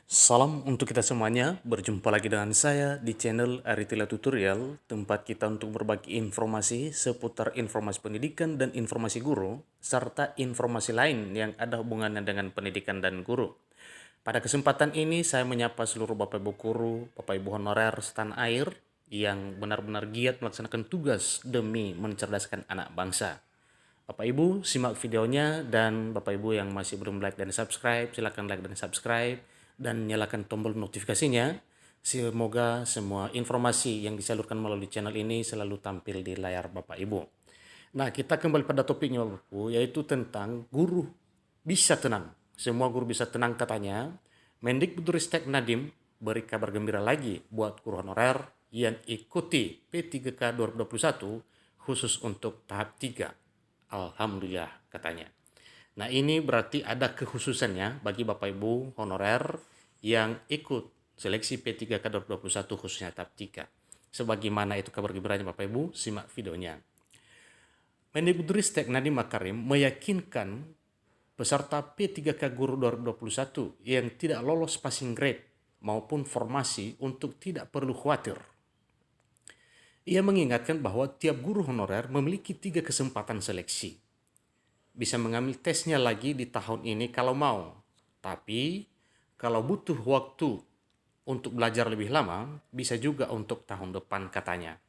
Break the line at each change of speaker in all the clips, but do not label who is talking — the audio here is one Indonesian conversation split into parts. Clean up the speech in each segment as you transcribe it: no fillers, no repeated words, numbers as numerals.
Salam untuk kita semuanya, berjumpa lagi dengan saya di channel Aritila Tutorial, tempat kita untuk berbagi informasi seputar informasi pendidikan dan informasi guru, serta informasi lain yang ada hubungannya dengan pendidikan dan guru. Pada kesempatan ini saya menyapa seluruh Bapak Ibu guru, Bapak Ibu honorer setanah air yang benar-benar giat melaksanakan tugas demi mencerdaskan anak bangsa. Bapak Ibu simak videonya, dan Bapak Ibu yang masih belum like dan subscribe, silakan like dan subscribe dan nyalakan tombol notifikasinya. Semoga semua informasi yang disalurkan melalui channel ini selalu tampil di layar Bapak Ibu. Nah, kita kembali pada topiknya Bapak Ibu, yaitu tentang guru bisa tenang. Semua guru bisa tenang katanya. Mendikbudristek Nadiem beri kabar gembira lagi buat guru honorer yang ikuti P3K 2021 khusus untuk tahap 3. Alhamdulillah katanya. Nah, ini berarti ada kekhususannya bagi Bapak Ibu honorer yang ikut seleksi P3K 2021 khususnya tahap 3. Sebagaimana itu kabar gembiranya Bapak Ibu, simak videonya. Mendikbudristek Nadiem Makarim meyakinkan peserta P3K Guru 2021 yang tidak lolos passing grade maupun formasi untuk tidak perlu khawatir. Ia mengingatkan bahwa tiap guru honorer memiliki 3 kesempatan seleksi. Bisa mengambil tesnya lagi di tahun ini kalau mau. Tapi kalau butuh waktu untuk belajar lebih lama, bisa juga untuk tahun depan katanya.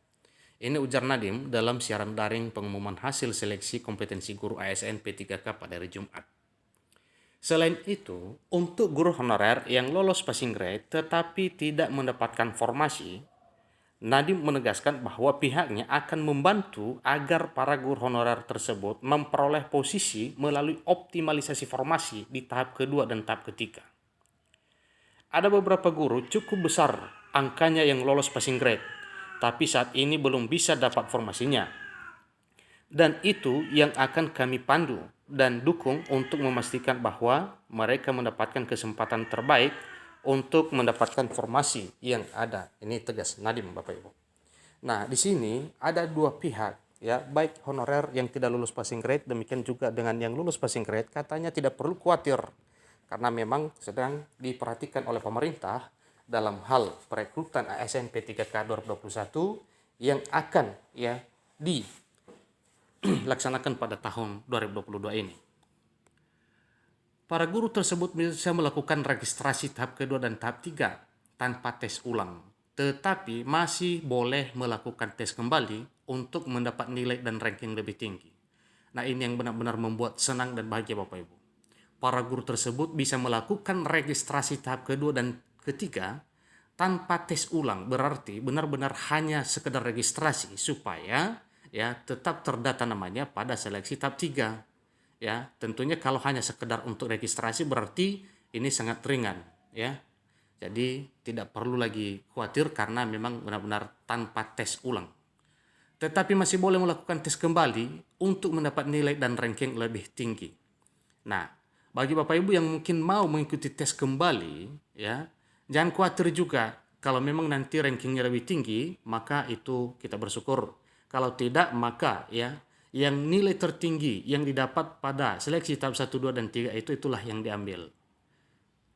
Ini ujar Nadiem dalam siaran daring pengumuman hasil seleksi kompetensi guru ASN P3K pada hari Jumat. Selain itu, untuk guru honorer yang lolos passing grade tetapi tidak mendapatkan formasi, Nadiem menegaskan bahwa pihaknya akan membantu agar para guru honorer tersebut memperoleh posisi melalui optimalisasi formasi di tahap kedua dan tahap ketiga. Ada beberapa guru cukup besar angkanya yang lolos passing grade, tapi saat ini belum bisa dapat formasinya. Dan itu yang akan kami pandu dan dukung untuk memastikan bahwa mereka mendapatkan kesempatan terbaik untuk mendapatkan formasi yang ada. Ini tegas Nadiem Bapak Ibu. Nah, di sini ada dua pihak ya, baik honorer yang tidak lulus passing grade, demikian juga dengan yang lulus passing grade, katanya tidak perlu khawatir karena memang sedang diperhatikan oleh pemerintah dalam hal perekrutan ASN P3K 2021 yang akan ya dilaksanakan pada tahun 2022 ini. Para guru tersebut bisa melakukan registrasi tahap kedua dan tahap 3 tanpa tes ulang, tetapi masih boleh melakukan tes kembali untuk mendapat nilai dan ranking lebih tinggi. Nah, ini yang benar-benar membuat senang dan bahagia Bapak Ibu. Para guru tersebut bisa melakukan registrasi tahap kedua dan ketiga tanpa tes ulang, berarti benar-benar hanya sekedar registrasi supaya ya tetap terdata namanya pada seleksi tahap 3. Ya, tentunya kalau hanya sekedar untuk registrasi berarti ini sangat ringan ya. Jadi tidak perlu lagi khawatir karena memang benar-benar tanpa tes ulang. Tetapi masih boleh melakukan tes kembali untuk mendapat nilai dan ranking lebih tinggi. Nah, bagi Bapak Ibu yang mungkin mau mengikuti tes kembali ya, jangan khawatir juga. Kalau memang nanti rankingnya lebih tinggi, maka itu kita bersyukur. Kalau tidak, maka ya yang nilai tertinggi yang didapat pada seleksi tahap 1, 2, dan 3 itulah yang diambil.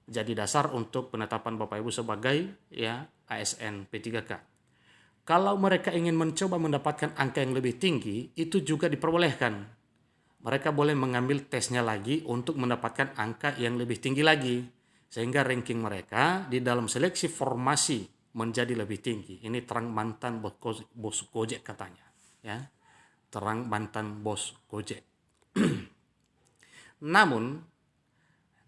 Jadi dasar untuk penetapan Bapak Ibu sebagai ya ASN P3K. Kalau mereka ingin mencoba mendapatkan angka yang lebih tinggi, itu juga diperbolehkan. Mereka boleh mengambil tesnya lagi untuk mendapatkan angka yang lebih tinggi lagi, sehingga ranking mereka di dalam seleksi formasi menjadi lebih tinggi. Ini terang mantan bos Gojek katanya, ya. Terang mantan bos Gojek. Namun,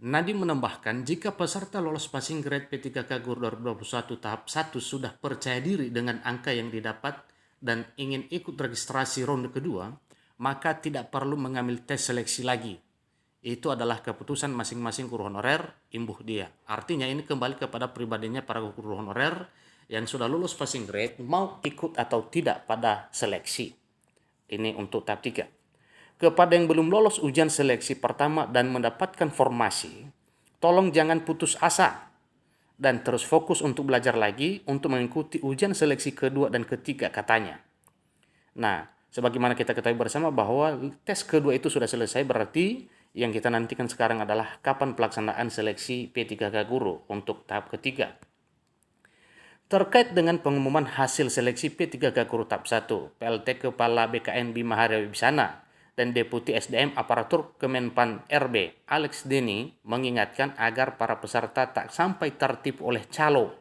Nadiem menambahkan jika peserta lolos passing grade P3K Guru 2021 tahap 1 sudah percaya diri dengan angka yang didapat dan ingin ikut registrasi ronde kedua, maka tidak perlu mengambil tes seleksi lagi. Itu adalah keputusan masing-masing guru honorer, imbuh dia. Artinya ini kembali kepada pribadinya para guru honorer yang sudah lulus passing grade mau ikut atau tidak pada seleksi. Ini untuk tahap 3. Kepada yang belum lolos ujian seleksi pertama dan mendapatkan formasi, tolong jangan putus asa dan terus fokus untuk belajar lagi untuk mengikuti ujian seleksi kedua dan ketiga katanya. Nah, sebagaimana kita ketahui bersama bahwa tes kedua itu sudah selesai, berarti Yang kita nantikan sekarang adalah kapan pelaksanaan seleksi P3K guru untuk tahap ketiga. Terkait dengan pengumuman hasil seleksi P3K guru tahap 1, PLT Kepala BKN Bima Arya Wibisana dan Deputi SDM Aparatur Kemenpan RB Alex Deni mengingatkan agar para peserta tak sampai tertipu oleh calo.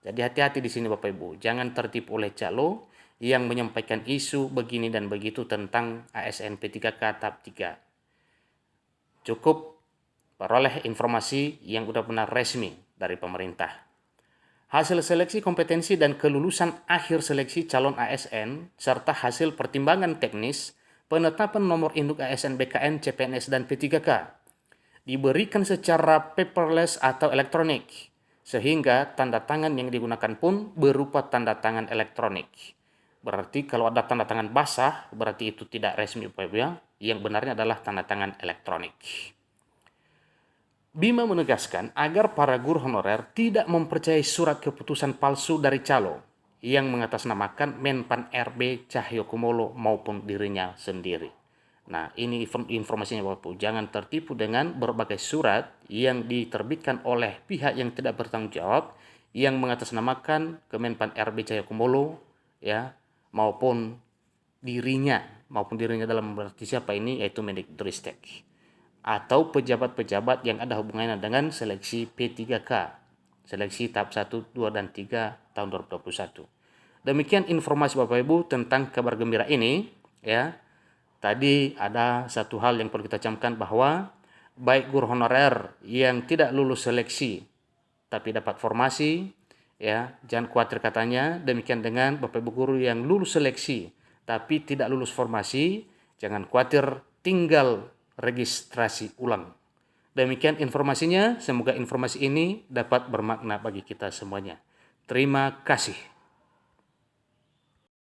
Jadi hati-hati di sini Bapak Ibu, jangan tertipu oleh calo yang menyampaikan isu begini dan begitu tentang ASN P3K tahap 3. Cukup peroleh informasi yang benar-benar resmi dari pemerintah. Hasil seleksi kompetensi dan kelulusan akhir seleksi calon ASN serta hasil pertimbangan teknis penetapan nomor induk ASN BKN, CPNS, dan P3K diberikan secara paperless atau elektronik, sehingga tanda tangan yang digunakan pun berupa tanda tangan elektronik. Berarti kalau ada tanda tangan basah, berarti itu tidak resmi Bapak Ibu ya. Yang benarnya adalah tanda tangan elektronik. Bima menegaskan agar para guru honorer tidak mempercayai surat keputusan palsu dari calo yang mengatasnamakan Menpan RB Cahyokumolo maupun dirinya sendiri. Nah, ini informasinya Bapak Ibu. Jangan tertipu dengan berbagai surat yang diterbitkan oleh pihak yang tidak bertanggung jawab yang mengatasnamakan Kemenpan RB Cahyokumolo ya, maupun dirinya dalam berarti siapa ini, yaitu Mendikbudristek atau pejabat-pejabat yang ada hubungannya dengan seleksi P3K, seleksi tahap 1, 2, dan 3 tahun 2021. Demikian informasi Bapak Ibu tentang kabar gembira ini ya. Tadi ada satu hal yang perlu kita camkan bahwa baik guru honorer yang tidak lulus seleksi tapi dapat formasi ya, jangan khawatir katanya. Demikian dengan Bapak Ibu guru yang lulus seleksi tapi tidak lulus formasi, jangan khawatir, tinggal registrasi ulang. Demikian informasinya, semoga informasi ini dapat bermakna bagi kita semuanya. Terima kasih.